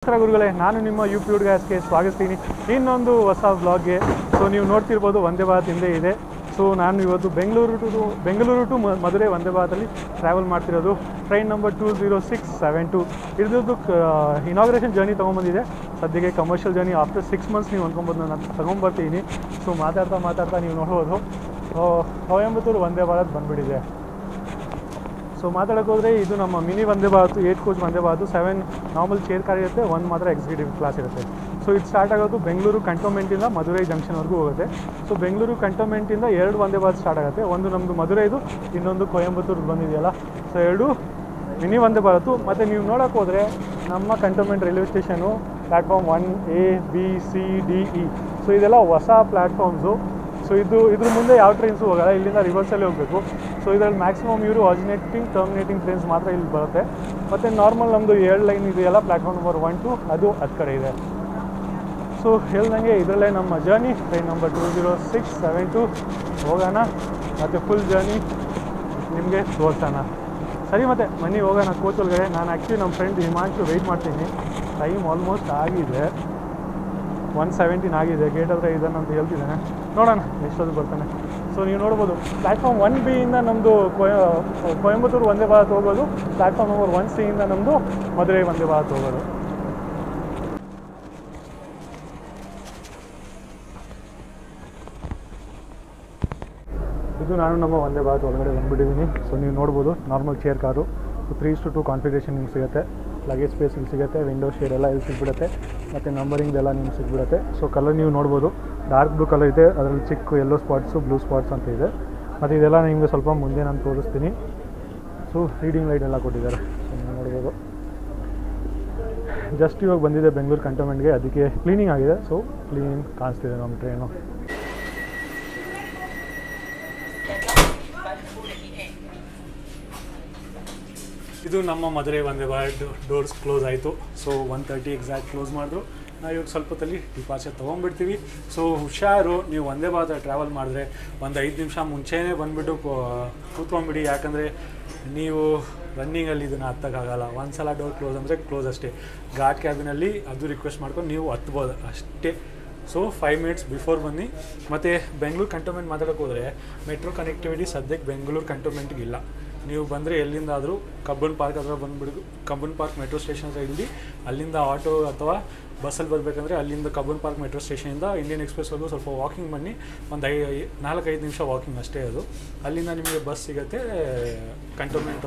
ನಮಸ್ಕಾರ ಗುರುಗಳೇ, ನಾನು ನಿಮ್ಮ ಯೂಟ್ಯೂಬ್ ಗೆ ಸ್ವಾಗತಿಸ್ತೀನಿ ಇನ್ನೊಂದು ಹೊಸ ವ್ಲಾಗ್ಗೆ. ಸೊ ನೀವು ನೋಡ್ತಿರ್ಬೋದು ವಂದೇ ಭಾರತ್ ಹಿಂದೆ ಇದೆ. ಸೊ ನಾನು ಇವತ್ತು ಬೆಂಗಳೂರು ಟು ಮಧುರೈ ವಂದೇ ಭಾರತಲ್ಲಿ ಟ್ರಾವೆಲ್ ಮಾಡ್ತಿರೋದು. Train number 20672. ಇದ್ರದ್ದು ಇನಾಗ್ರೇಷನ್ ಜರ್ನಿ ತೊಗೊಂಬಂದಿದೆ. ಸದ್ಯಕ್ಕೆ ಕಮರ್ಷಿಯಲ್ ಜರ್ನಿ ಆಫ್ಟರ್ 6 ಮಂತ್ಸ್ ನೀವು ಅಂದ್ಕೊಬೋದು ನಾನು ತೊಗೊಂಬರ್ತೀನಿ. ಸೊ ಮಾತಾಡ್ತಾ ನೀವು ನೋಡ್ಬೋದು ಕೊಯಂಬತ್ತೂರು ವಂದೇ ಭಾರತ್ ಬಂದುಬಿಟ್ಟಿದೆ. ಸೊ ಮಾತಾಡೋಕೆ ಹೋದರೆ ಇದು ನಮ್ಮ mini Vande Bharat 8 coach Vande Bharat. 7 normal chair car ಇರುತ್ತೆ, 1 ಮಾತ್ರ ಎಕ್ಸಿಕ್ಯೂಟಿವ್ ಕ್ಲಾಸ್ ಇರುತ್ತೆ. ಸೊ ಇದು ಸ್ಟಾರ್ಟ್ ಆಗೋದು ಬೆಂಗಳೂರು ಕಂಟೋನ್ಮೆಂಟಿಂದ ಮಧುರೈ ಜಂಕ್ಷನ್ವರೆಗೂ ಹೋಗುತ್ತೆ. ಸೊ ಬೆಂಗಳೂರು ಕಂಟೋನ್ಮೆಂಟಿಂದ 2 ವಂದೇ ಭಾರತ್ ಸ್ಟಾರ್ಟ್ ಆಗುತ್ತೆ. ಒಂದು ನಮ್ಮದು ಮಧುರೈದು, ಇನ್ನೊಂದು ಕೊಯಂಬತ್ತೂರು ಬಂದಿದೆಯಲ್ಲ. So 2 mini Vande ಭಾರತು. ಮತ್ತು ನೀವು ನೋಡೋಕೆ ಹೋದರೆ ನಮ್ಮ cantonment railway station platform 1A B C D E. So ಇದೆಲ್ಲ ಹೊಸ ಪ್ಲ್ಯಾಟ್ಫಾರ್ಮ್ಸು. ಸೊ ಇದ್ರ ಮುಂದೆ ಯಾವ ಟ್ರೈನ್ಸು ಹೋಗಲ್ಲ, ಇಲ್ಲಿಂದ ರಿವರ್ಸಲ್ಲಿ ಹೋಗಬೇಕು. ಸೊ ಇದರಲ್ಲಿ ಮ್ಯಾಕ್ಸಿಮಮ್ ಇವರು ಟರ್ಮಿನೇಟಿಂಗ್ ಟ್ರೈನ್ಸ್ ಮಾತ್ರ ಇಲ್ಲಿ ಬರುತ್ತೆ. ಮತ್ತು ನಾರ್ಮಲ್ ನಮ್ಮದು 7 ಲೈನ್ ಇದೆಯಲ್ಲ, ಪ್ಲ್ಯಾಟ್ಫಾರ್ಮ್ ನಂಬರ್ 1 2 ಅದು ಕಡೆ ಇದೆ. ಸೊ ಹೇಳ್ದಂಗೆ ಇದರಲ್ಲೇ ನಮ್ಮ ಜರ್ನಿ ಟ್ರೈನ್ ನಂಬರ್ 20672 ಹೋಗೋಣ ಮತ್ತು ಫುಲ್ ಜರ್ನಿ ನಿಮಗೆ ತೋರಿಸೋಣ. ಸರಿ, ಮತ್ತು ಮನೆ ಹೋಗೋಣ ಕೋಚ್ ಒಳಗಡೆ. ನಾನು ಆ್ಯಕ್ಚುಲಿ ನಮ್ಮ ಫ್ರೆಂಡ್ ಹಿಮಾಂಶು ವೆಯ್ಟ್ ಮಾಡ್ತೀನಿ. ಟೈಮ್ ಆಲ್ಮೋಸ್ಟ್ ಆಗಿದೆ, 1:17 ಆಗಿದೆ. ಗೇಟ್ ಹತ್ರ ಇದ್ದಾನೆ ಅಂತ ಹೇಳ್ತಿದ್ದಾನೆ, ನೋಡೋಣ ಎಷ್ಟೊತ್ತು ಬರ್ತಾನೆ. ಸೊ ನೀವು ನೋಡ್ಬೋದು ಪ್ಲ್ಯಾಟ್ಫಾರ್ಮ್ 1B ಇಂದ ನಮ್ಮದು ಕೊಯಂಬತ್ತೂರು ವಂದೇ ಭಾರತ್ ಹೋಗೋದು. ಪ್ಲ್ಯಾಟ್ಫಾರ್ಮ್ ನಂಬರ್ 1C ಇಂದ ನಮ್ಮದು ಮಧುರೈ ವಂದೇ ಭಾರತ್ ಹೋಗೋದು. ಇದು ನಾನು ನಮ್ಮ ವಂದೇ ಭಾರತ್ ಒಳಗಡೆ ಬಂದುಬಿಟ್ಟಿದ್ದೀನಿ. ಸೊ ನೀವು ನೋಡ್ಬೋದು ನಾರ್ಮಲ್ ಚೇರ್ ಕಾರು. 3:2 ಕಾನ್ಫಿಗರೇಷನ್ ನಿಮ್ಗೆ ಸಿಗುತ್ತೆ. ಲಗೇಜ್ ಸ್ಪೇಸ್ ಇಲ್ಲಿ ಸಿಗುತ್ತೆ, ವಿಂಡೋ ಶೇಡ್ ಎಲ್ಲ ಇಲ್ಲಿ ಸಿಗ್ಬಿಡುತ್ತೆ, ಮತ್ತು ನಂಬರಿಂಗ್ದೆಲ್ಲ ನಿಮ್ಗೆ ಸಿಗ್ಬಿಡುತ್ತೆ. ಸೊ ಕಲರ್ ನೀವು ನೋಡ್ಬೋದು, ಡಾರ್ಕ್ ಬ್ಲೂ ಕಲರ್ ಇದೆ, ಅದರಲ್ಲಿ ಚಿಕ್ಕ ಯೆಲ್ಲೋ ಸ್ಪಾಟ್ಸು, ಬ್ಲೂ ಸ್ಪಾಟ್ಸ್ ಅಂತ ಇದೆ. ಮತ್ತು ಇದೆಲ್ಲ ನಿಮಗೆ ಸ್ವಲ್ಪ ಮುಂದೆ ನಾನು ತೋರಿಸ್ತೀನಿ. ಸೊ ರೀಡಿಂಗ್ ಲೈಟ್ ಎಲ್ಲ ಕೊಟ್ಟಿದ್ದಾರೆ, ಸೊ ನೀವು ನೋಡ್ಬೋದು. ಜಸ್ಟ್ ಇವಾಗ ಬಂದಿದೆ ಬೆಂಗಳೂರು ಕಂಟೋನ್ಮೆಂಟ್ಗೆ, ಅದಕ್ಕೆ ಕ್ಲೀನಿಂಗ್ ಆಗಿದೆ. ಸೊ ಕ್ಲೀನ್ ಕಾಣಿಸ್ತಿದೆ ನಮ್ಮ ಟ್ರೈನು. ಇದು ನಮ್ಮ ಮಧುರೈ ವಂದೇ ಭಾರತ್ ಡೋರ್ಸ್ ಕ್ಲೋಸ್ ಆಯಿತು. ಸೊ 1:30 ಎಕ್ಸಾಕ್ಟ್ ಕ್ಲೋಸ್ ಮಾಡಿದ್ರು. ನಾವು ಇವಾಗ ಸ್ವಲ್ಪ ಹೊತ್ತಲ್ಲಿ ಡಿಪಾರ್ಚರ್ ತೊಗೊಂಡ್ಬಿಡ್ತೀವಿ. ಸೊ ಹುಷಾರು, ನೀವು ವಂದೇ ಭಾರತ ಟ್ರಾವೆಲ್ ಮಾಡಿದ್ರೆ ಒಂದು 5 ನಿಮಿಷ ಮುಂಚೆನೇ ಬಂದುಬಿಟ್ಟು ಕೂತ್ಕೊಂಡ್ಬಿಡಿ. ಯಾಕಂದರೆ ನೀವು ರನ್ನಿಂಗಲ್ಲಿ ಇದನ್ನು ಹತ್ತಕ್ಕಾಗಲ್ಲ. ಒಂದು ಸಲ ಡೋರ್ ಕ್ಲೋಸ್ ಅಂದರೆ ಕ್ಲೋಸ್ ಅಷ್ಟೇ. ಘಾಟ್ ಕ್ಯಾಬಿನಲ್ಲಿ ಅದು ರಿಕ್ವೆಸ್ಟ್ ಮಾಡ್ಕೊಂಡು ನೀವು ಹತ್ಬೋದು ಅಷ್ಟೇ. ಸೊ 5 ಮಿನಿಟ್ಸ್ ಬಿಫೋರ್ ಬನ್ನಿ. ಮತ್ತು ಬೆಂಗಳೂರು ಕಂಟೋನ್ಮೆಂಟ್ ಮಾತಾಡೋಕೆ ಹೋದರೆ ಮೆಟ್ರೋ ಕನೆಕ್ಟಿವಿಟಿ ಸದ್ಯಕ್ಕೆ ಬೆಂಗಳೂರು ಕಂಟೋನ್ಮೆಂಟ್ಗೆ ಇಲ್ಲ. ನೀವು ಬಂದರೆ ಎಲ್ಲಿಂದಾದರೂ ಕಬ್ಬನ್ ಪಾರ್ಕ್ ಹತ್ರ ಬಂದುಬಿಡು. ಕಬ್ಬನ್ ಪಾರ್ಕ್ ಮೆಟ್ರೋ ಸ್ಟೇಷನ್ ಹತ್ರ ಇಳಿದು ಅಲ್ಲಿಂದ ಆಟೋ ಅಥವಾ ಬಸ್ಸಲ್ಲಿ ಬರಬೇಕಂದ್ರೆ ಅಲ್ಲಿಂದ ಕಬ್ಬನ್ ಪಾರ್ಕ್ ಮೆಟ್ರೋ ಸ್ಟೇಷನಿಂದ ಇಂಡಿಯನ್ ಎಕ್ಸ್ಪ್ರೆಸ್ವರೆಗೂ ಸ್ವಲ್ಪ ವಾಕಿಂಗ್ ಬನ್ನಿ. ಒಂದು 4-5 ನಿಮಿಷ ವಾಕಿಂಗ್ ಅಷ್ಟೇ ಅದು. ಅಲ್ಲಿಂದ ನಿಮಗೆ ಬಸ್ ಸಿಗುತ್ತೆ ಕಂಟೋನ್ಮೆಂಟ್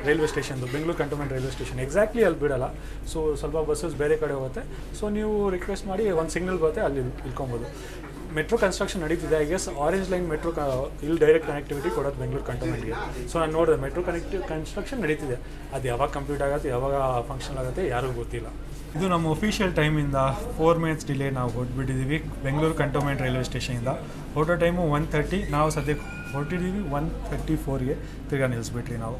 ರೈಲ್ವೆ ಸ್ಟೇಷನ್ದು, Bengaluru cantonment railway station exactly ಅಲ್ಲಿ ಬಿಡೋಲ್ಲ. ಸೊ ಸ್ವಲ್ಪ ಬಸ್ಸಸ್ ಬೇರೆ ಕಡೆ ಹೋಗುತ್ತೆ. ಸೊ ನೀವು ರಿಕ್ವೆಸ್ಟ್ ಮಾಡಿ ಒಂದು ಸಿಗ್ನಲ್ ಬರುತ್ತೆ, ಅಲ್ಲಿ ಇಳ್ಕೊಬೋದು. ಮೆಟ್ರೋ ಕನ್ಸ್ಟ್ರಕ್ಷನ್ ನಡೀತಿದೆ. I guess orange line metro ಇಲ್ಲಿ ಡೈರೆಕ್ಟ್ ಕನೆಕ್ಟಿವಿಟಿ ಕೊಡೋದು ಬೆಂಗಳೂರು ಕಂಟೋನ್ಮೆಂಟ್ಗೆ. ಸೊ ನಾನು ನೋಡಿದೆ ಮೆಟ್ರೋ ಕನ್ಸ್ಟ್ರಕ್ಷನ್ ನಡೀತಿದೆ. ಅದು ಯಾವಾಗ ಕಂಪ್ಲೀಟ್ ಆಗುತ್ತೆ, ಯಾವಾಗ ಫಂಕ್ಷನ್ ಆಗುತ್ತೆ ಯಾರಿಗೂ ಗೊತ್ತಿಲ್ಲ. ಇದು ನಮ್ಮ ಒಫಿಷಿಯಲ್ ಟೈಮಿಂದ 4 ಮಿನಿಟ್ಸ್ ಡಿಲೇ ನಾವು ಹೊರಟ್ಬಿಟ್ಟಿದ್ದೀವಿ ಬೆಂಗಳೂರು ಕಂಟೋನ್ಮೆಂಟ್ ರೈಲ್ವೆ ಸ್ಟೇಷನಿಂದ. ಹೊರಟೋ ಟೈಮು 1:30. ನಾವು ಸದ್ಯಕ್ಕೆ ಹೊರಟಿದ್ದೀವಿ 1:34ಗೆ. ತಿರ್ಗಾ ನಿಲ್ಲಿಸ್ಬಿಟ್ರಿ ನಾವು.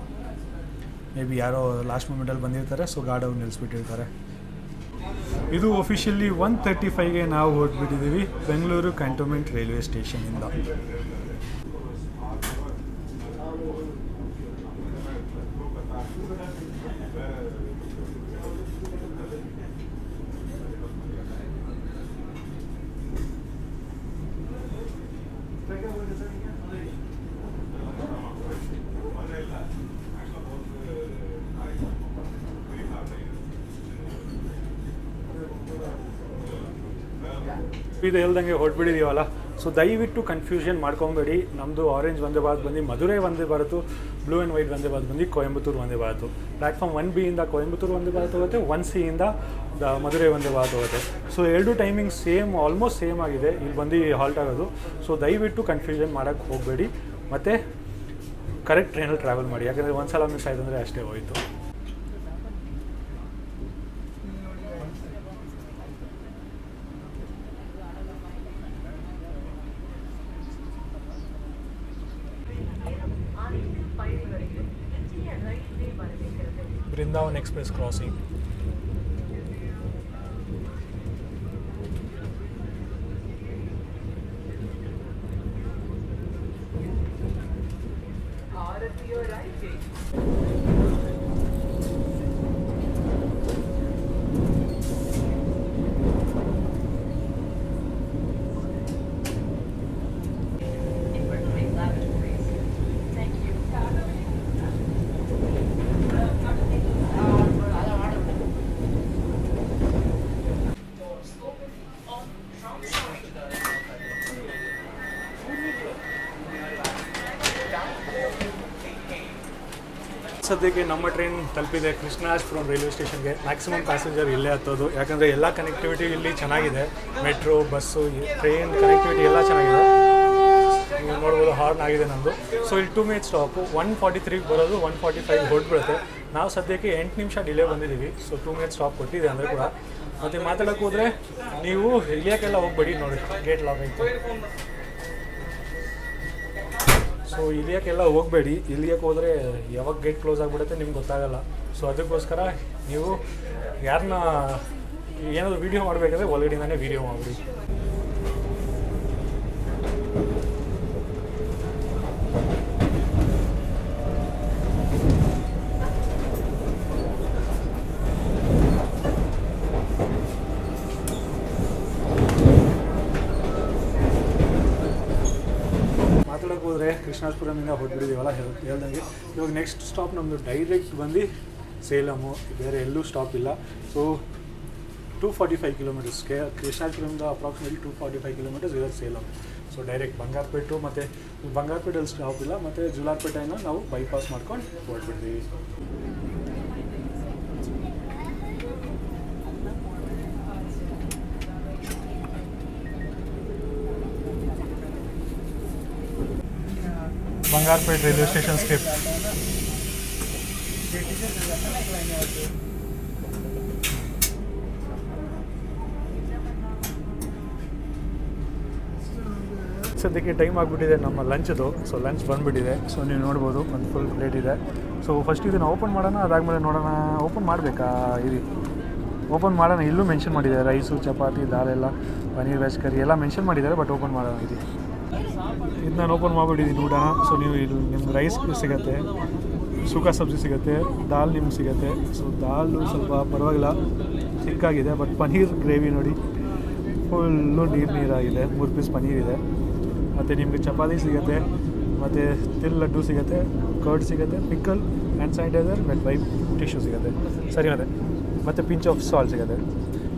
ಮೇ ಬಿ ಯಾರೋ ಲಾಸ್ಟ್ ಮೂಮೆಂಟಲ್ಲಿ ಬಂದಿರ್ತಾರೆ, ಸೊ ಗಾಡಿ ಅವ್ರು ನಿಲ್ಲಿಸ್ಬಿಟ್ಟಿರ್ತಾರೆ. ಇದು ಒಫಿಷಿಯಲಿ 1:35ಗೆ ನಾವು ಹೊರಟ್ಬಿಟ್ಟಿದ್ದೀವಿ ಬೆಂಗಳೂರು ಕಂಟೋನ್ಮೆಂಟ್ ರೈಲ್ವೆ ಸ್ಟೇಷನಿಂದ. ಇದು ಹೇಳ್ದಂಗೆ ಹೊರಟ್ಬಿಟ್ಟಿದ್ದೀವಲ್ಲ. ಸೊ ದಯವಿಟ್ಟು ಕನ್ಫ್ಯೂಷನ್ ಮಾಡ್ಕೊಬೇಡಿ. ನಮ್ಮದು ಆರೆಂಜ್ ವಂದೇ ಭಾರತ್ ಬಂದು Madurai Vande ಭಾರತು, blue and white Vande Bharat ಬಂದು ಕೊಯಂಬತ್ತೂರು ವಂದೇ ಭಾರತು. ಪ್ಲ್ಯಾಟ್ಫಾರ್ಮ್ 1B ಇಂದ ಕೊಯಂಬತ್ತೂರು ವಂದೇ ಭಾರತ್ ಹೋಗುತ್ತೆ, 1C ಇಂದ ಮಧುರೈ ವಂದೇ ಭಾರತ್ ಹೋಗುತ್ತೆ. So 2 timing same, almost same ಆಗಿದೆ ಇಲ್ಲಿ ಬಂದು ಹಾಲ್ಟ್ ಆಗೋದು. ಸೊ ದಯವಿಟ್ಟು ಕನ್ಫ್ಯೂಷನ್ ಮಾಡೋಕ್ಕೆ ಹೋಗಬೇಡಿ, ಮತ್ತು ಕರೆಕ್ಟ್ ಟ್ರೈನಲ್ಲಿ ಟ್ರಾವೆಲ್ ಮಾಡಿ. ಯಾಕಂದರೆ ಒಂದು ಸಲ ಮಿಸ್ ಆಯ್ತು ಅಂದರೆ ಅಷ್ಟೇ ಹೋಯಿತು. Brindavan Express crossing. ಸದ್ಯಕ್ಕೆ ನಮ್ಮ ಟ್ರೈನ್ ತಲುಪಿದೆ ಕೃಷ್ಣರಾಜಪುರಂ ರೈಲ್ವೆ ಸ್ಟೇಷನ್ಗೆ. ಮ್ಯಾಕ್ಸಿಮಮ್ ಪ್ಯಾಸೆಂಜರ್ ಇಲ್ಲೇ ಹತ್ತೋದು, ಯಾಕಂದರೆ ಎಲ್ಲ ಕನೆಕ್ಟಿವಿಟಿ ಇಲ್ಲಿ ಚೆನ್ನಾಗಿದೆ. ಮೆಟ್ರೋ, ಬಸ್ಸು, ಟ್ರೈನ್ ಕನೆಕ್ಟಿವಿಟಿ ಎಲ್ಲ ಚೆನ್ನಾಗಿದೆ. ನೀವು ನೋಡ್ಬೋದು ಹಾರ್ನ್ ಆಗಿದೆ ನಮ್ಮದು. ಸೊ ಇಲ್ಲಿ 2 ಮಿನಿಟ್ ಸ್ಟಾಪು, 1:43 ಬರೋದು, 1:45 ಹೊರಟ್ಬಿಡುತ್ತೆ. ನಾವು ಸದ್ಯಕ್ಕೆ 8 ನಿಮಿಷ ಡಿಲೇ ಬಂದಿದ್ದೀವಿ. ಸೊ 2 ಮಿನಿಟ್ ಸ್ಟಾಪ್ ಕೊಟ್ಟಿದೆ ಅಂದರೆ ಕೂಡ. ಮತ್ತು ಮಾತಾಡೋಕ್ಕೆ ಹೋದರೆ ನೀವು ಇಳಿಯೋಕ್ಕೆಲ್ಲ ಹೋಗ್ಬೇಡಿ, ನೋಡಿ ಗೇಟ್ ಲಾಕ್ ಆಯಿತು. ಸೊ ಇಳಿಯೋಕ್ಕೆಲ್ಲ ಹೋಗಬೇಡಿ, ಇಳಿಯೋಕ್ಕೆ ಹೋದರೆ ಯಾವಾಗ ಗೇಟ್ ಕ್ಲೋಸ್ ಆಗಿಬಿಡುತ್ತೆ ನಿಮ್ಗೆ ಗೊತ್ತಾಗಲ್ಲ. ಸೊ ಅದಕ್ಕೋಸ್ಕರ ನೀವು ಯಾರನ್ನ ಏನಾದರೂ ವೀಡಿಯೋ ಮಾಡಬೇಕಂದ್ರೆ ಒಳಗಡೆಯಿಂದನೇ ವೀಡಿಯೋ ಮಾಡಿಬಿಡಿ. ಹೋದರೆ ಕೃಷ್ಣರಾಜಪುರಮಿಂದ ಹೊರಬಿಟ್ಟಿದ್ದೀವಲ್ಲ ಹೇಳ್ದಂಗೆ. ಇವಾಗ ನೆಕ್ಸ್ಟ್ ಸ್ಟಾಪ್ ನಮ್ಮದು ಡೈರೆಕ್ಟ್ ಬಂದು ಸೇಲಮು, ಬೇರೆ ಎಲ್ಲೂ ಸ್ಟಾಪ್ ಇಲ್ಲ. ಸೊ 245 ಕಿಲೋಮೀಟರ್ಸ್ ಕೃಷ್ಣರಾಜಪುರಮಿಂದ ಅಪ್ರಾಕ್ಸಿಮೇಟ್ಲಿ 245 ಕಿಲೋಮೀಟರ್ಸ್ ಇರೋದು ಸೇಲಮ್. ಸೊ ಡೈರೆಕ್ಟ್ ಬಂಗಾರಪೇಟು, ಮತ್ತು ಬಂಗಾರಪೇಟೆಯಲ್ಲಿ ಸ್ಟಾಪ್ ಇಲ್ಲ, ಮತ್ತು ಜುಲಾರ್ಪೇಟೆಯನ್ನು ನಾವು ಬೈಪಾಸ್ ಮಾಡ್ಕೊಂಡು ಹೊರಟ್ಬಿಡ್ತೀವಿ. Bangarapet railway station skip. ಸದ್ಯಕ್ಕೆ ಟೈಮ್ ಆಗಿಬಿಟ್ಟಿದೆ ನಮ್ಮ ಲಂಚ್ದು. ಸೊ ಲಂಚ್ ಬಂದುಬಿಟ್ಟಿದೆ. ಸೊ ನೀವು ನೋಡ್ಬೋದು ಒಂದು ಫುಲ್ ಪ್ಲೇಟ್ ಇದೆ. ಸೊ ಫಸ್ಟ್ ಇದನ್ನು ಓಪನ್ ಮಾಡೋಣ, ಅದಾದಮೇಲೆ ನೋಡೋಣ. ಓಪನ್ ಮಾಡಬೇಕಾ? ಇದು ಓಪನ್ ಮಾಡೋಣ. ಇಲ್ಲೂ ಮೆನ್ಷನ್ ಮಾಡಿದ್ದಾರೆ ರೈಸು, ಚಪಾತಿ, ದಾಲೆಲ್ಲ, ಪನ್ನೀರ್, ವೆಜ್ ಕರಿ ಎಲ್ಲ ಮೆನ್ಷನ್ ಮಾಡಿದ್ದಾರೆ. ಬಟ್ ಓಪನ್ ಮಾಡೋಣ. ಇದು ನಾನು ಓಪನ್ ಮಾಡಿಬಿಟ್ಟಿದ್ದೀನಿ, ನೋಡೋಣ. ಸೊ ನೀವು ಇಲ್ಲಿ ನಿಮ್ಗೆ ರೈಸ್ ಸಿಗುತ್ತೆ, ಸುಕ್ಕ ಸಬ್ಜಿ ಸಿಗುತ್ತೆ, ದಾಲ್ ನಿಮ್ಗೆ ಸಿಗುತ್ತೆ. ಸೊ ದಾಲು ಸ್ವಲ್ಪ ಪರವಾಗಿಲ್ಲ ಚಿಕ್ಕಾಗಿದೆ, ಬಟ್ ಪನ್ನೀರ್ ಗ್ರೇವಿ ನೋಡಿ ಫುಲ್ಲು ನೀರಾಗಿದೆ. 3 ಪೀಸ್ ಪನ್ನೀರ್ ಇದೆ. ಮತ್ತು ನಿಮಗೆ ಚಪಾತಿ ಸಿಗುತ್ತೆ, ಮತ್ತು ತಿಲ್ ಲಡ್ಡು ಸಿಗುತ್ತೆ, ಕರ್ಡ್ ಸಿಗುತ್ತೆ, pickle, hand sanitizer, wet wipe, tissue ಸಿಗುತ್ತೆ. ಸರಿ, ಮತ್ತು ಪಿಂಚ್ ಆಫ್ ಸಾಲ್ಟ್ ಸಿಗುತ್ತೆ.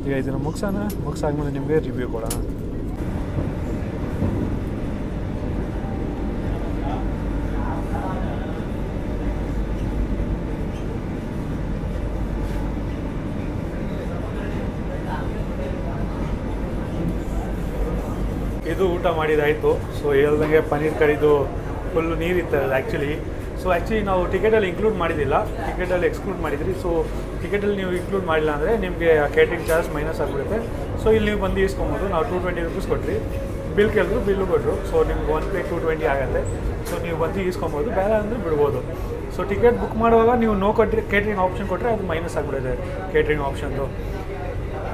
ಈಗ ಇದನ್ನು ಮುಗಿಸಾದ್ಮೇಲೆ ನಿಮಗೆ ರಿವ್ಯೂ ಕೊಡೋಣ. ಇದು ಊಟ ಮಾಡಿದಾಯಿತು. ಸೊ ಹೇಳ್ದಂಗೆ ಪನ್ನೀರ್ ಕರಿದು ಫುಲ್ಲು ನೀರಿತ್ತು ಆ್ಯಕ್ಚುಲಿ. ಸೊ ನಾವು ಟಿಕೆಟಲ್ಲಿ ಇನ್ಕ್ಲೂಡ್ ಮಾಡಿದ್ದಿಲ್ಲ, ಟಿಕೆಟಲ್ಲಿ ಎಕ್ಸ್ಕ್ಲೂಡ್ ಮಾಡಿದ್ರಿ. ಸೊ ಟಿಕೆಟಲ್ಲಿ ನೀವು ಇನ್ಕ್ಲೂಡ್ ಮಾಡಿಲ್ಲ ಅಂದರೆ ನಿಮಗೆ ಕೇಟ್ರಿಂಗ್ ಚಾರ್ಜ್ ಮೈನಸ್ ಆಗಿಬಿಡುತ್ತೆ. ಸೊ ಇಲ್ಲಿ ನೀವು ಬಂದು ಇಸ್ಕೊಬೋದು. ನಾವು 220 ರೂಪೀಸ್ ಕೊಟ್ರಿ, ಬಿಲ್ ಕೇಳಿದ್ರು, ಬಿಲ್ಲು ಕೊಟ್ಟರು. ಸೊ ನಿಮ್ಗೆ 1 ಪ್ಲೇಟ್ 220 ಆಗುತ್ತೆ. ಸೊ ನೀವು ಬಂದು ಇಸ್ಕೊಬೋದು, ಬೇರೆ ಅಂದರೆ ಬಿಡ್ಬೋದು. ಸೊ ಟಿಕೆಟ್ ಬುಕ್ ಮಾಡುವಾಗ ನೀವು ನೋ ಕೊಟ್ಟರೆ, ಕೇಟ್ರಿಂಗ್ ಆಪ್ಷನ್ ಕೊಟ್ಟರೆ ಅದು ಮೈನಸ್ ಆಗಿಬಿಡುತ್ತೆ ಕೇಟ್ರಿಂಗ್ ಆಪ್ಷನ್ದು.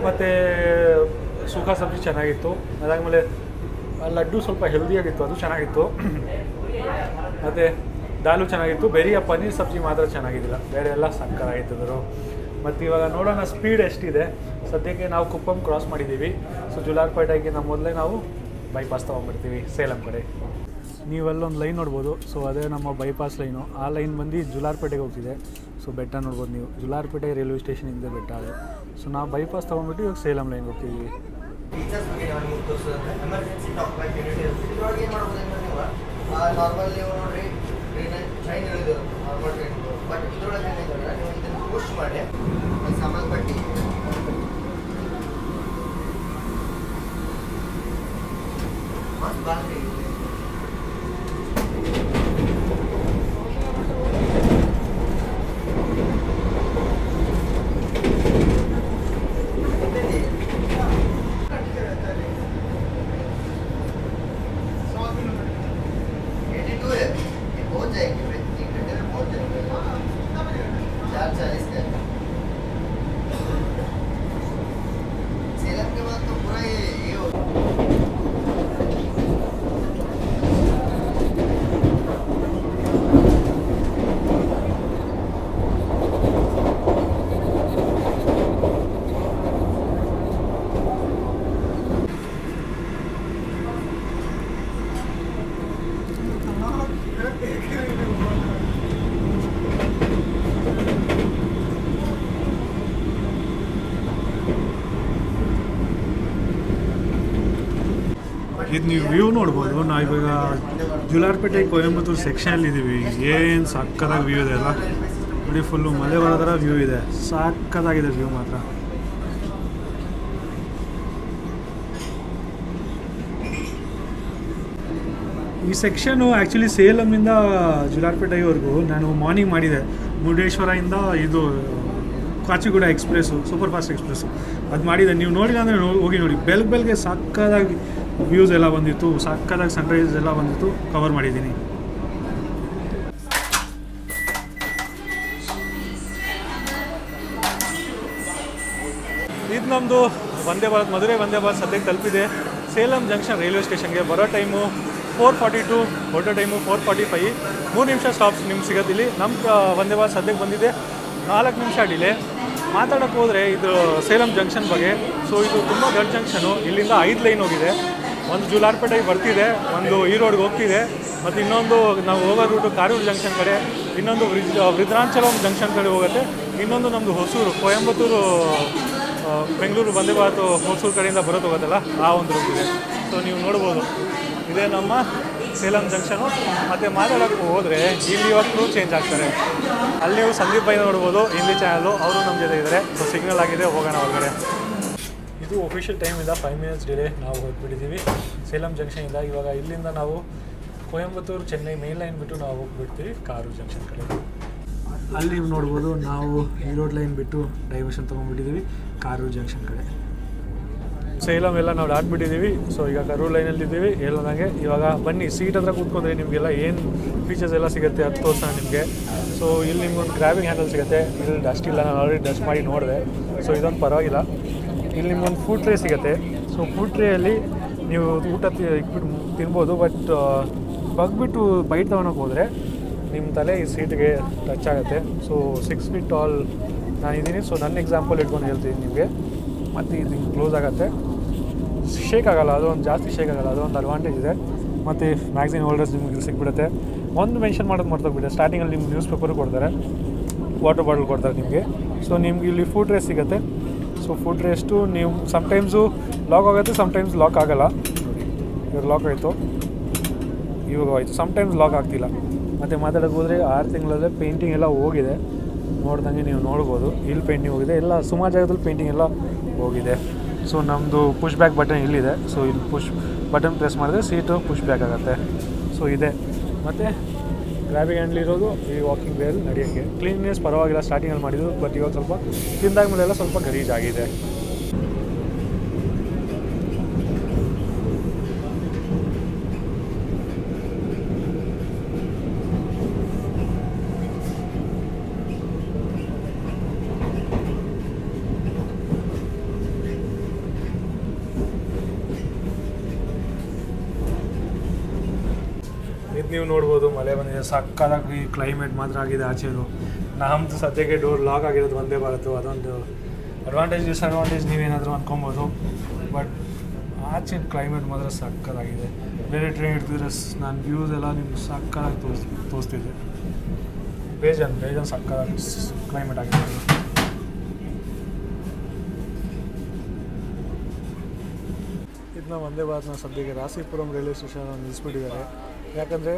ಮತ್ತು ಸುಕ್ಕ ಸಬ್ಜಿ ಚೆನ್ನಾಗಿತ್ತು. ಅದಾದಮೇಲೆ ಲಡ್ಡು ಸ್ವಲ್ಪ ಹೆಲ್ದಿಯಾಗಿತ್ತು, ಅದು ಚೆನ್ನಾಗಿತ್ತು. ಮತ್ತು ದಾಲು ಚೆನ್ನಾಗಿತ್ತು. ಬೇರೆ ಪನ್ನೀರ್ ಸಬ್ಜಿ ಮಾತ್ರ ಚೆನ್ನಾಗಿದ್ದಿಲ್ಲ, ಬೇರೆ ಎಲ್ಲ ಸಕ್ಕತ್ತಾಗಿತ್ತು. ಮತ್ತು ಇವಾಗ ನೋಡೋಣ ಸ್ಪೀಡ್ ಎಷ್ಟಿದೆ. ಸದ್ಯಕ್ಕೆ ನಾವು ಕುಪ್ಪಂ ಕ್ರಾಸ್ ಮಾಡಿದ್ದೀವಿ. ಸೊ ಜುಲಾರ್ಪೇಟೆಗೆ ಮೊದಲೇ ನಾವು ಬೈಪಾಸ್ ತೊಗೊಂಡ್ಬಿಡ್ತೀವಿ ಸೇಲಂ ಕಡೆ. ನೀವಲ್ಲೊಂದು ಲೈನ್ ನೋಡ್ಬೋದು. ಸೊ ಅದೇ ನಮ್ಮ ಬೈಪಾಸ್ ಲೈನು. ಆ ಲೈನ್ ಬಂದು ಜುಲಾರ್ಪೇಟೆಗೆ ಹೋಗ್ತಿದೆ. ಸೊ ಬೆಟ್ಟ ನೋಡ್ಬೋದು ನೀವು, ಜುಲಾರ್ಪೇಟೆ ರೈಲ್ವೆ ಸ್ಟೇಷನಿಂದ ಬೆಟ್ಟ ಅದು. ಸೊ ನಾವು ಬೈಪಾಸ್ ತೊಗೊಂಡ್ಬಿಟ್ಟು ಇವಾಗ ಸೇಲಂ ಲೈನ್ಗೆ ಹೋಗ್ತಿದ್ದೀವಿ. ಎಮರ್ಜೆನ್ಸಿ ಟಾಪ್ ಲೈಕ್ ಇದ್ರೊಳಗೆ ಏನು ಮಾಡ್ಬೋದು ಅಂದರೆ ನೀವು ನಾರ್ಮಲ್ ನೀವು ನೋಡಿರಿ ಟ್ರೈನ್ ಇಳಿದು ನಾರ್ಮಲ್ ಟ್ರೈನ್. ಬಟ್ ಇದ್ರೊಳಗೆ ಏನಿದೆ ನೀವು ಇದನ್ನು ಪೋಸ್ಟ್ ಮಾಡಿ ಸಂಬಂಧಪಟ್ಟು ಮಸ್ತ್ ಬಾಂಗ್ರಿ ಇದು ನೀವು ವ್ಯೂ ನೋಡ್ಬೋದು. ನಾವಿವಾಗ ಜುಲಾರ್ಪೇಟೆ ಕೊಯಂಬತ್ತೂರು ಸೆಕ್ಷನಲ್ಲಿ ಇದ್ದೀವಿ. ಏನು ಸಕ್ಕತ್ತಾಗಿ ವ್ಯೂ ಇದೆ ಅಲ್ಲ. ನೋಡಿ ಫುಲ್ಲು ಮಳೆ ಬರೋ ಥರ ವ್ಯೂ ಇದೆ, ಸಕ್ಕತ್ತಾಗಿದೆ ವ್ಯೂ ಮಾತ್ರ. ಈ ಸೆಕ್ಷನು ಆ್ಯಕ್ಚುಲಿ ಸೇಲಮಿಂದ ಜುಲಾರ್ಪೇಟೆವರೆಗೂ ನಾನು ಮಾರ್ನಿಂಗ್ ಮಾಡಿದೆ. ಮುರುಡೇಶ್ವರದಿಂದ ಇದು ಕಾಚಿಗೂಡ ಎಕ್ಸ್ಪ್ರೆಸ್ಸು, ಸೂಪರ್ ಫಾಸ್ಟ್ ಎಕ್ಸ್ಪ್ರೆಸ್ಸು ಅದು ಮಾಡಿದೆ. ನೀವು ನೋಡಿಲ್ಲ ಅಂದರೆ ಹೋಗಿ ನೋಡಿ. ಬೆಳಗ್ಗೆ ಸಕ್ಕದಾಗಿ ವ್ಯೂಸ್ ಎಲ್ಲ ಬಂದಿತ್ತು, ಸಕ್ಕದಾಗಿ ಸನ್ರೈಸ್ ಎಲ್ಲ ಬಂದಿತ್ತು, ಕವರ್ ಮಾಡಿದ್ದೀನಿ. ಇದು ನಮ್ಮದು ವಂದೇ ಭಾರತ್, ಮಧುರೈ ವಂದೇ ಭಾರತ್ ಸದ್ಯಕ್ಕೆ ತಲುಪಿದೆ ಸೇಲಂ ಜಂಕ್ಷನ್ ರೈಲ್ವೆ ಸ್ಟೇಷನ್ಗೆ. ಬರೋ ಟೈಮು 4:42, ಹೊರಟೋ ಟೈಮು 4:45. 3 ನಿಮಿಷ ಸ್ಟಾಪ್ಸ್ ನಿಮ್ಗೆ ಸಿಗೋದು ಇಲ್ಲಿ. ನಮ್ಮ ವಂದೇ ಭಾರತ್ ಸದ್ಯಕ್ಕೆ ಬಂದಿದೆ 4 ನಿಮಿಷ ಡಿಲೇ. ಮಾತಾಡೋಕ್ಕೆ ಹೋದರೆ ಇದು ಸೇಲಂ ಜಂಕ್ಷನ್ ಬಗ್ಗೆ. ಸೊ ಇದು ತುಂಬ ದೊಡ್ಡ ಜಂಕ್ಷನು. ಇಲ್ಲಿಂದ 5 ಲೈನ್ ಹೋಗಿದೆ. ಒಂದು ಜುಲಾರ್ಪೇಟೆಗೆ ಬರ್ತಿದೆ, ಒಂದು ಈರೋಡ್ಗೆ ಹೋಗ್ತಿದೆ, ಮತ್ತು ಇನ್ನೊಂದು ನಾವು ಹೋಗೋ ರೂಟು ಕಾರೂರು ಜಂಕ್ಷನ್ ಕಡೆ, ಇನ್ನೊಂದು ವೃದ್ಧಾಂಚಲಂ ಜಂಕ್ಷನ್ ಕಡೆ ಹೋಗುತ್ತೆ, ಇನ್ನೊಂದು ನಮ್ಮದು ಹೊಸೂರು, ಕೊಯಂಬತ್ತೂರು ಬೆಂಗಳೂರು ವಂದೇ ಭಾರತ್ ಹೊಸೂರು ಕಡೆಯಿಂದ ಬರೋದು ಹೋಗೋದಲ್ಲ, ಆ ಒಂದು ರೂಟ್ ಇದೆ. ಸೊ ನೀವು ನೋಡ್ಬೋದು ಇದೇ ನಮ್ಮ ಸೇಲಂ ಜಂಕ್ಷನು. ಮತ್ತು ಮಾತಾಡೋಕ್ಕೆ ಹೋದರೆ ಇಲ್ಲಿ ಇವಾಗ ಕ್ರೂ ಚೇಂಜ್ ಆಗ್ತಾರೆ. ಅಲ್ಲಿ ನೀವು ಸಂದೀಪ್ ಬೈ ನೋಡ್ಬೋದು, ಹಿಂದಿ ಚಾನಲ್ಲು, ಅವರು ನಮ್ಮ ಜೊತೆ ಇದ್ದಾರೆ. ಸೊ ಸಿಗ್ನಲ್ ಆಗಿದೆ, ಹೋಗೋಣ ಹೊರಗಡೆ. ಇದು ಒಫಿಷಿಯಲ್ ಟೈಮಿಂದ 5 ಮಿನಿಟ್ಸ್ ಡಿಲೇ ನಾವು ಹೊರಟ್ಬಿಟ್ಟಿದ್ದೀವಿ ಸೇಲಂ ಜಂಕ್ಷನಿಂದ. ಇವಾಗ ಇಲ್ಲಿಂದ ನಾವು ಕೊಯಂಬತ್ತೂರು ಚೆನ್ನೈ ಮೇನ್ ಲೈನ್ ಬಿಟ್ಟು ನಾವು ಹೋಗ್ಬಿಡ್ತೀವಿ ಕಾರೂರು ಜಂಕ್ಷನ್ ಕಡೆ. ಅಲ್ಲಿ ನೀವು ನೋಡ್ಬೋದು ನಾವು ಈರೋಡ್ ಲೈನ್ ಬಿಟ್ಟು ಡೈವರ್ಷನ್ ತೊಗೊಂಡ್ಬಿಟ್ಟಿದ್ದೀವಿ ಕಾರೂರು ಜಂಕ್ಷನ್ ಕಡೆ. ಸೇಲಂ ಎಲ್ಲ ನಾವು ದಾಟ್ಬಿಟ್ಟಿದ್ದೀವಿ. ಸೊ ಈಗ ಕರೂರು ಲೈನಲ್ಲಿದ್ದೀವಿ. ಹೇಳೋದಂಗೆ ಇವಾಗ ಬನ್ನಿ ಸೀಟ್ ಹತ್ರ ಕೂತ್ಕೊಂಡ್ರೆ ನಿಮಗೆಲ್ಲ ಏನು ಫೀಚರ್ಸ್ ಎಲ್ಲ ಸಿಗುತ್ತೆ ಅದು ತೋರಿಸೋಣ ನಿಮಗೆ. ಸೊ ಇಲ್ಲಿ ನಿಮ್ಗೊಂದು ಗ್ರ್ಯಾಬಿಂಗ್ ಹ್ಯಾಂಡಲ್ ಸಿಗುತ್ತೆ. ಇಲ್ಲಿ ಡಸ್ಟ್ ಇಲ್ಲ, ನಾನು ಆಲ್ರೆಡಿ ಡಸ್ಟ್ ಮಾಡಿ ನೋಡಿದೆ. ಸೊ ಇದೊಂದು ಪರವಾಗಿಲ್ಲ. ಇಲ್ಲಿ ನಿಮ್ಗೊಂದು ಫುಡ್ ಟ್ರೇ ಸಿಗುತ್ತೆ. ಸೊ ಫುಡ್ ಟ್ರೇಯಲ್ಲಿ ನೀವು ಊಟ ಇಕ್ಬಿಟ್ಟು ತಿನ್ಬೋದು. ಬಟ್ ಬಗ್ಬಿಟ್ಟು ಬೈಟ್ ತೊಗೊಳಕ್ಕೆ ಹೋದರೆ ನಿಮ್ಮ ತಲೆ ಈ ಸೀಟ್ಗೆ ಟಚ್ ಆಗುತ್ತೆ. ಸೊ 6 ಫೀಟ್ ಟಾಲ್ ನಾನಿದ್ದೀನಿ. ಸೊ ನನ್ನ ಎಕ್ಸಾಂಪಲ್ ಇಟ್ಕೊಂಡು ಹೇಳ್ತೀನಿ ನಿಮಗೆ. ಮತ್ತು ಇದು ಹಿಂಗೆ ಕ್ಲೋಸ್ ಆಗುತ್ತೆ, ಶೇಕ್ ಆಗೋಲ್ಲ. ಅದೊಂದು ಜಾಸ್ತಿ ಶೇಕ್ ಆಗೋಲ್ಲ, ಅದೊಂದು ಅಡ್ವಾಂಟೇಜ್ ಇದೆ. ಮತ್ತು ಮ್ಯಾಗ್ಝಿನ್ ಹೋಲ್ಡರ್ಸ್ ನಿಮಗೆ ಸಿಕ್ಬಿಡುತ್ತೆ. ಒಂದು ಮೆನ್ಷನ್ ಮಾಡೋದು ಮರ್ತೋಗ್ಬಿಟ್ಟೆ, ಸ್ಟಾರ್ಟಿಂಗಲ್ಲಿ ನಿಮ್ಗೆ ನ್ಯೂಸ್ ಪೇಪರು ಕೊಡ್ತಾರೆ, ವಾಟರ್ ಬಾಟಲ್ ಕೊಡ್ತಾರೆ ನಿಮಗೆ. ಸೊ ನಿಮ್ಗೆ ಇಲ್ಲಿ ಫುಡ್ ಟ್ರೇ ಸಿಗುತ್ತೆ. ಸೊ ಫುಡ್ ಟ್ರೇಸ್ಟು ನೀವು ಸಮ್ಟೈಮ್ಸು ಲಾಕ್ ಆಗುತ್ತೆ, ಸಮ್ಟೈಮ್ಸ್ ಲಾಕ್ ಆಗೋಲ್ಲ. ನೋಡಿ ಇವಾಗ ಲಾಕ್ ಆಯಿತು, ಇವಾಗ ಆಯಿತು, ಸಮ್ಟೈಮ್ಸ್ ಲಾಕ್ ಆಗ್ತಿಲ್ಲ. ಮತ್ತು ಮಾತಾಡೋಕೆ ಹೋದರೆ 6 ತಿಂಗಳಲ್ಲೇ ಪೇಂಟಿಂಗ್ ಎಲ್ಲ ಹೋಗಿದೆ. ನೋಡ್ದಂಗೆ ನೀವು ನೋಡ್ಬೋದು, ಇಲ್ಲಿ ಪೇಂಟಿಂಗ್ ಹೋಗಿದೆ, ಎಲ್ಲ ಸುಮಾರು ಜಾಗದಲ್ಲಿ ಪೇಂಟಿಂಗ್ ಎಲ್ಲ ಹೋಗಿದೆ. ಸೊ ನಮ್ಮದು ಪುಷ್ ಬ್ಯಾಕ್ ಬಟನ್ ಇಲ್ಲಿದೆ. ಸೊ ಇಲ್ಲಿ ಪುಷ್ ಬಟನ್ ಪ್ರೆಸ್ ಮಾಡಿದ್ರೆ ಸೀಟು ಪುಷ್ ಬ್ಯಾಕ್ ಆಗುತ್ತೆ. ಸೊ ಇದೆ. ಮತ್ತು ಗ್ರ್ಯಾಬಿಂಗ್ ಹ್ಯಾಂಡ್ಲ್ ಇರೋದು ಈ ವಾಕಿಂಗ್ ವೇಯಲ್ಲಿ ನಡೆಯೋಕ್ಕೆ. ಕ್ಲೀನ್ನೆಸ್ ಪರವಾಗಿಲ್ಲ, ಸ್ಟಾರ್ಟಿಂಗಲ್ಲಿ ಮಾಡಿದ್ದು. ಬಟ್ ಇವಾಗ ಸ್ವಲ್ಪ ತಿಂದಾದ್ಮೇಲೆಲ್ಲ ಸ್ವಲ್ಪ ಗಲೀಜಾಗಿದೆ. ಇದು ನೀವು ನೋಡ್ಬೋದು, ಮಳೆ ಬಂದಿದೆ, ಸಕ್ಕದಾಗಿ ಕ್ಲೈಮೇಟ್ ಮಾತ್ರ ಆಗಿದೆ ಆಚೆದು. ನಮ್ಮದು ಸದ್ಯಕ್ಕೆ ಡೋರ್ ಲಾಕ್ ಆಗಿರೋದು ವಂದೇ ಭಾರತ್. ಅದೊಂದು ಅಡ್ವಾಂಟೇಜ್ ಡಿಸ್ಅಡ್ವಾಂಟೇಜ್ ನೀವೇನಾದರೂ ಅಂದ್ಕೊಬೋದು. ಬಟ್ ಆಚೆ ಕ್ಲೈಮೇಟ್ ಮಾತ್ರ ಸಕ್ಕದಾಗಿದೆ. ಬೇರೆ ಟ್ರೈನ್ ಇಡ್ತಿದ್ರೆ ನಾನು ವ್ಯೂಸ್ ಎಲ್ಲ ನಿಮ್ಗೆ ಸಕ್ಕದಾಗಿ ತೋರಿಸ್ತಿದ್ದೆ. ಬೇಜಾನ್ ಸಕ್ಕದಾಗಿ ಕ್ಲೈಮೇಟ್ ಆಗಿದೆ. ಇದನ್ನ ವಂದೇ ಭಾರತ್ನ ಸದ್ಯಕ್ಕೆ ರಾಸಿಪುರಂ ರೈಲ್ವೆ ಸ್ಟೇಷನ್ ನಿಲ್ಲಿಸ್ಬಿಟ್ಟಿದ್ದಾರೆ. ಯಾಕಂದರೆ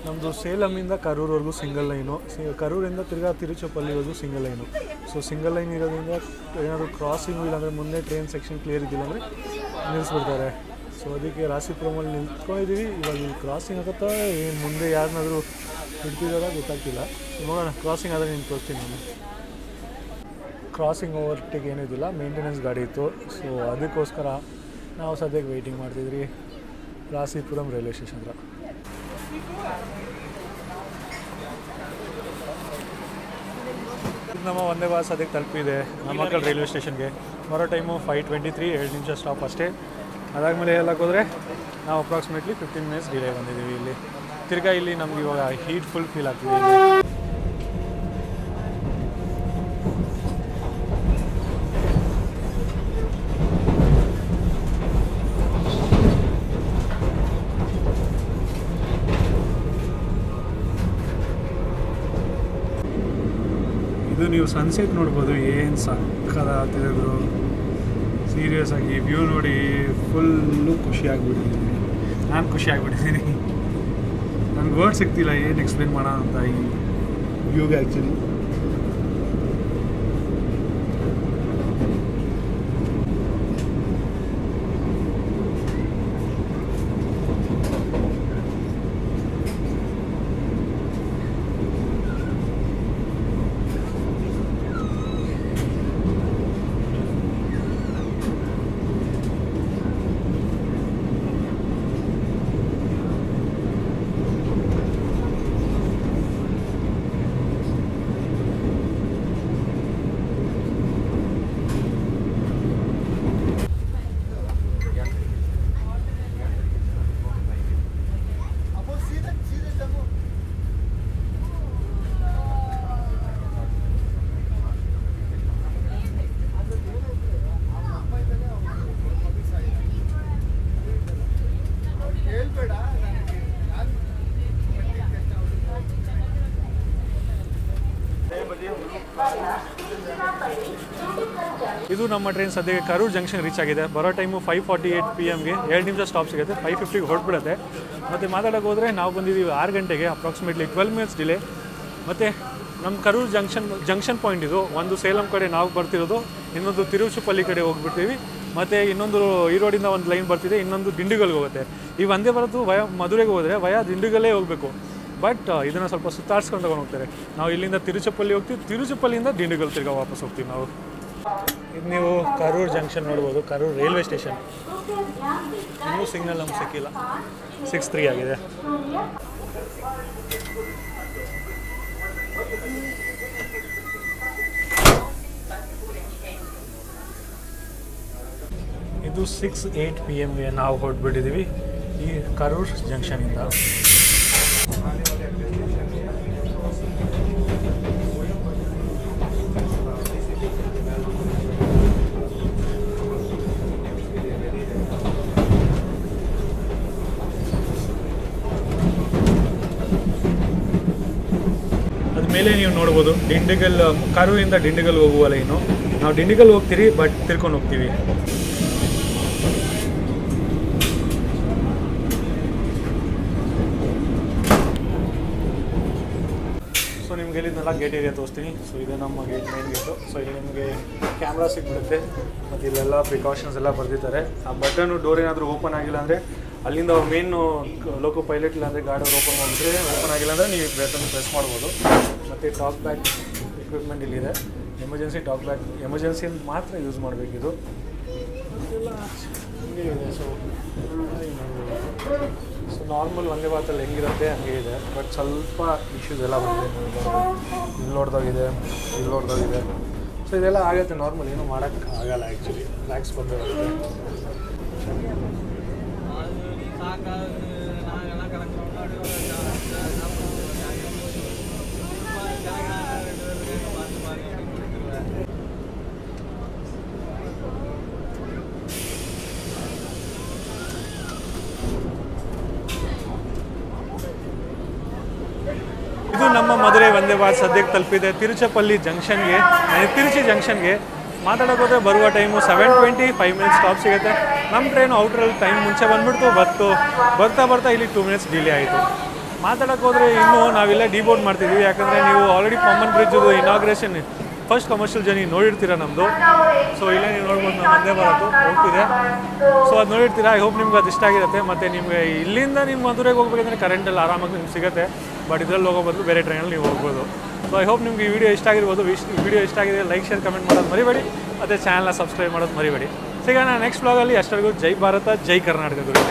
ನಮ್ಮದು ಸೇಲಮಿಂದ ಕರೂರ್ವರೆಗೂ ಸಿಂಗಲ್ ಲೈನು, ಕರೂರಿಂದ ತಿರ್ಗಾ ತಿರುಚಪಲ್ಲಿವರೆಗೂ single line. So single line ಇರೋದ್ರಿಂದ ಏನಾದರೂ ಕ್ರಾಸಿಂಗು ಇಲ್ಲಾಂದರೆ ಮುಂದೆ ಟ್ರೈನ್ ಸೆಕ್ಷನ್ ಕ್ಲಿಯರ್ ಇದ್ದಿಲ್ಲ ಅಂದರೆ ನಿಲ್ಲಿಸ್ಬಿಡ್ತಾರೆ. ಸೊ ಅದಕ್ಕೆ ರಾಸಿಪುರಮಲ್ಲಿ ನಿಂತ್ಕೊಂಡಿದ್ದೀವಿ. ಇವಾಗ ಇಲ್ಲಿ ಕ್ರಾಸಿಂಗ್ ಆಗುತ್ತಾ ಏನು ಮುಂದೆ ಯಾರನ್ನಾದರೂ ಹಿಡ್ತಿದ್ದಾರ ಗೊತ್ತಾಗ್ತಿಲ್ಲ. ನೋಡೋಣ, ಕ್ರಾಸಿಂಗ್ ಆದರೆ ನಿಮ್ಗೆ ತೋರಿಸ್ತೀನಿ ನಾನು. ಕ್ರಾಸಿಂಗ್ ಓವರ್ಟೇಕ್ ಏನೂ ಇದ್ದಿಲ್ಲ, ಮೇಂಟೆನೆನ್ಸ್ ಗಾಡಿ ಇತ್ತು. ಸೊ ಅದಕ್ಕೋಸ್ಕರ ನಾವು ಸದ್ಯಕ್ಕೆ ವೆಯ್ಟಿಂಗ್ ಮಾಡ್ತಿದ್ವಿ ರಾಸಿಪುರಂ ರೈಲ್ವೆ ಸ್ಟೇಷನ್ ಹತ್ರ. ನಮ್ಮ ವಂದೇ ಭಾರತ್ ಸದ್ಯಕ್ಕೆ ತಲುಪಿದೆ ನಮ್ಮಕ್ಕಲ್ ರೈಲ್ವೆ ಸ್ಟೇಷನ್ಗೆ. ಬರೋ ಟೈಮು 5:23, 2 ನಿಮಿಷ ಸ್ಟಾಪ್ ಅಷ್ಟೇ. ಅದಾದಮೇಲೆ ಹೇಳಕ್ಕೆ ಹೋದರೆ ನಾವು ಅಪ್ರಾಕ್ಸಿಮೇಟ್ಲಿ 15 ಮಿನಿಟ್ಸ್ ಡಿಲೇ ಬಂದಿದ್ದೀವಿ ಇಲ್ಲಿ. ತಿರ್ಗಾ ಇಲ್ಲಿ ನಮ್ಗೆ ಇವಾಗ ಹೀಟ್ ಫುಲ್ ಫೀಲ್ ಆಗ್ತಿದೆ. ಇದು ನೀವು ಸನ್ಸೆಟ್ ನೋಡ್ಬೋದು, ಏನು ಸಕ್ಕದಾಗ್ತಿದೆ ಬ್ರೋ. ಸೀರಿಯಸ್ ಆಗಿ ವ್ಯೂ ನೋಡಿ ಫುಲ್ಲು ಖುಷಿಯಾಗಿಬಿಟ್ಟಿದ್ದೀನಿ. ನಾನು ಖುಷಿಯಾಗಿಬಿಟ್ಟಿದ್ದೀನಿ. ನನಗೆ ವರ್ಡ್ ಸಿಗ್ತಿಲ್ಲ ಏನು ಎಕ್ಸ್ಪ್ಲೇನ್ ಮಾಡೋಣ ಅಂತ ಈ ವ್ಯೂಗೆ. ಆ್ಯಕ್ಚುಲಿ ಇದು ನಮ್ಮ ಟ್ರೈನ್ ಸದ್ಯಕ್ಕೆ ಕರೂರು ಜಂಕ್ಷನ್ ರೀಚ್ ಆಗಿದೆ. ಬರೋ ಟೈಮು 5:48 PM-ಗೆ 2 ನಿಮಿಷ ಸ್ಟಾಪ್ ಸಿಗುತ್ತೆ. 5:50ಗೆ ಹೊರಟ್ಬಿಡುತ್ತೆ. ಮತ್ತು ಮಾತಾಡೋಕೆ ಹೋದರೆ ನಾವು ಬಂದಿದ್ದೀವಿ 6 ಗಂಟೆಗೆ, ಅಪ್ರಾಕ್ಸಿಮೇಟ್ಲಿ 12 ಮಿನಿಟ್ಸ್ ಡಿಲೇ. ಮತ್ತು ನಮ್ಮ ಕರೂರು ಜಂಕ್ಷನ್ ಪಾಯಿಂಟ್ ಇದು. ಒಂದು ಸೇಲಂ ಕಡೆ ನಾವು ಬರ್ತಿರೋದು, ಇನ್ನೊಂದು ತಿರುಚುಪಲ್ಲಿ ಕಡೆ ಹೋಗ್ಬಿಡ್ತೀವಿ. ಮತ್ತು ಇನ್ನೊಂದು ಈರೋಡಿಂದ ಒಂದು ಲೈನ್ ಬರ್ತಿದೆ, ಇನ್ನೊಂದು ದಿಂಡಿಗಲ್ಗೆ ಹೋಗುತ್ತೆ. ಈ ಒಂದೇ ಬರೋದು ಮಧುರೆಗೆ ಹೋದರೆ ದಿಂಡಿಗಲ್ಲೇ ಹೋಗಬೇಕು. ಬಟ್ ಇದನ್ನು ಸ್ವಲ್ಪ ಸುತ್ತಾಡ್ಸ್ಕೊಂಡು ತಗೊಂಡು ಹೋಗ್ತಾರೆ. ನಾವು ಇಲ್ಲಿಂದ ತಿರುಚುಪಲ್ಲಿ ಹೋಗ್ತೀವಿ, ತಿರುಚುಪಲ್ಲಿಂದ ದಿಂಡಿಗಲ್ ತಿರ್ಗಾ ವಾಪಸ್ ಹೋಗ್ತೀವಿ ನಾವು. ಇದು ನೀವು ಕರೂರು ಜಂಕ್ಷನ್ ನೋಡ್ಬೋದು, ಕರೂರು ರೈಲ್ವೆ ಸ್ಟೇಷನ್. ಇನ್ನೂ ಸಿಗ್ನಲ್ ನಮ್ಗೆ ಸಿಕ್ಕಿಲ್ಲ, 6:03 ಆಗಿದೆ. ಇದು 6:08 PM-ಗೆ ನಾವು ಹೊರಟ್ಬಿಟ್ಟಿದ್ದೀವಿ ಈ ಕರೂರು ಜಂಕ್ಷನಿಂದ. ಮೇಲೆ ನೀವು ನೋಡ್ಬೋದು ದಿಂಡಿಗಲ್, ಕರೂರಿಂದ ದಿಂಡಿಗಲ್ ಹೋಗುವ ಲೈನು. ನಾವು ದಿಂಡಿಗಲ್ ಹೋಗ್ತೀರಿ, ಬಟ್ ತಿರ್ಕೊಂಡು ಹೋಗ್ತೀವಿ. ಸೊ ನಿಮ್ಗೆ ಇಲ್ಲಿಂದೆಲ್ಲ ಗೇಟ್ ಏರಿಯಾ ತೋರಿಸ್ತೀನಿ. ಸೊ ಇದೆ ನಮ್ಮ ಗೇಟ್, ಮೇನ್ ಗೇಟು. ಸೊ ಇಲ್ಲಿ ನಿಮಗೆ ಕ್ಯಾಮ್ರಾ ಸಿಗ್ಬಿಡುತ್ತೆ, ಮತ್ತು ಇಲ್ಲೆಲ್ಲ ಪ್ರಿಕಾಷನ್ಸ್ ಎಲ್ಲ ಬರ್ದಿದ್ದಾರೆ. ಆ ಬಟನು ಡೋರ್ ಏನಾದರೂ ಓಪನ್ ಆಗಿಲ್ಲ ಅಂದರೆ ಅಲ್ಲಿಂದ ಅವ್ರು ಮೇನು ಲೋಕೋ ಪೈಲಟ್ ಇಲ್ಲ ಅಂದರೆ ಗಾಡಿ ಓಪನ್ ಮಾಡಿದ್ರೆ, ಓಪನ್ ಆಗಿಲ್ಲ ಅಂದರೆ ನೀವು ಬಟನ್ ಪ್ರೆಸ್ ಮಾಡ್ಬೋದು. ಮತ್ತು ಟಾಕ್ ಬ್ಯಾಕ್ ಎಕ್ವಿಪ್ಮೆಂಟ್ ಇಲ್ಲಿದೆ. ಎಮರ್ಜೆನ್ಸಿ ಟಾಕ್ ಬ್ಯಾಕ್, ಎಮರ್ಜೆನ್ಸಿ ಮಾತ್ರ ಯೂಸ್ ಮಾಡಬೇಕಿದು. ಇದೆಲ್ಲ ಹಂಗೆ ಇದೆ. ಸೊ ನಾರ್ಮಲ್ ಒಂದೇ ಭಾರತಲ್ಲಿ ಹೆಂಗಿರುತ್ತೆ ಹಂಗೆ ಇದೆ. ಬಟ್ ಸ್ವಲ್ಪ ಇಶ್ಯೂಸ್ ಎಲ್ಲ ಬಂದಿದೆ. ಇಲ್ಲಿ ನೋಡ್ದಾಗಿದೆ, ಇಲ್ಲಿ ನೋಡ್ದಾಗಿದೆ. ಸೊ ಇದೆಲ್ಲ ಆಗುತ್ತೆ ನಾರ್ಮಲ್, ಏನೂ ಮಾಡೋಕ್ಕೆ ಆಗಲ್ಲ. ಆ್ಯಕ್ಚುಲಿ ಲ್ಯಾಕ್ಸ್ ಬಂದಿರುತ್ತೆ. ಇದು ನಮ್ಮ ಮಧುರೈ ವಂದೇ ಭಾರತ್ ಸದ್ಯಕ್ಕೆ ತಲುಪಿದೆ ತಿರುಚಪಲ್ಲಿ ಜಂಕ್ಷನ್ಗೆ, ತಿರುಚಿ ಜಂಕ್ಷನ್ಗೆ. ಮಾತಾಡೋಕೋದ್ರೆ ಬರುವ ಟೈಮು 7:20, 5 ಮಿನಿಟ್ಸ್ ಸ್ಟಾಪ್ ಸಿಗುತ್ತೆ. ನಮ್ಮ ಟ್ರೈನು ಔಟ್ರಲ್ಲಿ ಟೈಮ್ ಮುಂಚೆ ಬಂದುಬಿಡ್ತು, ಬರ್ತಾ ಇಲ್ಲಿ 2 ಮಿನಿಟ್ಸ್ ಡಿಲೇ ಆಯಿತು. ಮಾತಾಡೋಕೆ ಹೋದರೆ ಇನ್ನೂ ನಾವಿಲ್ಲ ಡಿಬೋರ್ಡ್ ಮಾಡ್ತಿದ್ದೀವಿ. ಯಾಕಂದರೆ ನೀವು already Pamban bridge inauguration first commercial journey ನೋಡಿರ್ತೀರ ನಮ್ಮದು. ಸೊ ಇಲ್ಲೇ ನೀವು ನೋಡ್ಬೋದು, ನಮ್ಮ ವಂದೇ ಭಾರತ್ ಹೋಗ್ತಿದೆ. ಸೊ ಅದು ನೋಡಿರ್ತೀರ. ಐ ಹೋಪ್ ನಿಮ್ಗೆ ಅದು ಇಷ್ಟ ಆಗಿರುತ್ತೆ. ಮತ್ತು ನಿಮಗೆ ಇಲ್ಲಿಂದ ನಿಮ್ಮ ಮಧುರೆಗೆ ಹೋಗ್ಬೇಕಂದ್ರೆ ಕರೆಂಟಲ್ಲಿ ಆರಾಮಾಗಿ ನಿಮ್ಗೆ ಸಿಗುತ್ತೆ. ಬಟ್ ಇದರಲ್ಲಿ ಹೋಗೋ ಬದಲು ಬೇರೆ ಟ್ರೈನಲ್ಲಿ ನೀವು ಹೋಗ್ಬೋದು. ಸೊ ಐ ಹೋಪ್ ನಿಮ್ಗೆ ಈ ವಿಡಿಯೋ ಇಷ್ಟ ಆಗಿರ್ಬೋದು. ವಿಡಿಯೋ ಇಷ್ಟ ಆಗಿದೆ ಲೈಕ್, ಶೇರ್, ಕಮೆಂಟ್ ಮಾಡೋದು ಮರಿಬೇಡಿ. ಮತ್ತು ಚಾನಲ್ನ ಸಬ್ಸ್ಕ್ರೈಬ್ ಮಾಡೋದು ಮರಿಬೇಡಿ. ಸಿಗೋಣ ನೆಕ್ಸ್ಟ್ ವ್ಲಾಗಲ್ಲಿ. ಅಷ್ಟರಿಗೂ ಜೈ ಭಾರತ, ಜೈ ಕರ್ನಾಟಕ ಗುರು.